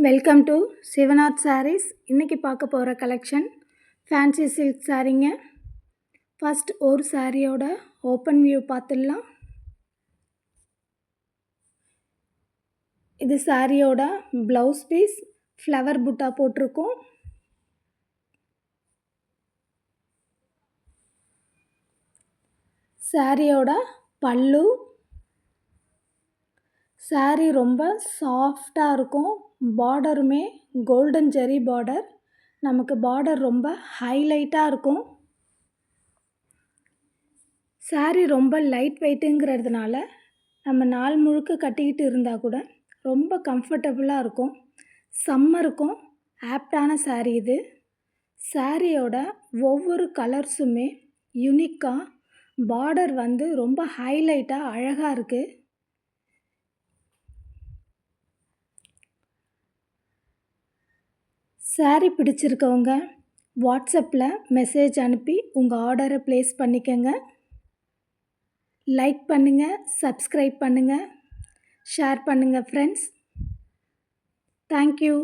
Welcome to Sivanath saris. இன்றைக்கி பார்க்க போகிற கலெக்ஷன் ஃபேன்சி சில்க் சாரீங்க. ஃபஸ்ட் ஒரு சாரியோட ஓப்பன் வியூ பார்த்துடலாம். இது சாரியோட ப்ளவுஸ் பீஸ், ஃப்ளவர் புட்டா போட்டிருக்கோம். சாரியோட பல்லு. சாரீ ரொம்ப சாஃப்டாக இருக்கும். பார்டருமே கோல்டன் ஜெரி பார்டர். நமக்கு பார்டர் ரொம்ப ஹைலைட்டாக இருக்கும். சாரீ ரொம்ப லைட் வெயிட்டுங்கிறதுனால நம்ம நாள் முழுக்க கட்டிக்கிட்டு இருந்தால் கூட ரொம்ப கம்ஃபர்டபுளாக இருக்கும். சம்மருக்கும் ஆப்டான சாரீ இது. சாரியோட ஒவ்வொரு கலர்ஸுமே யுனிக்காக, பார்டர் ரொம்ப ஹைலைட்டாக அழகாக இருக்குது. சாரீ பிடிச்சிருக்கவங்க வாட்ஸ்அப்பில் மெசேஜ் அனுப்பி உங்கள் ஆர்டரை ப்ளேஸ் பண்ணிக்கங்க. லைக் பண்ணுங்கள், சப்ஸ்கிரைப் பண்ணுங்கள், ஷேர் பண்ணுங்கள் ஃப்ரெண்ட்ஸ். தேங்க்யூ.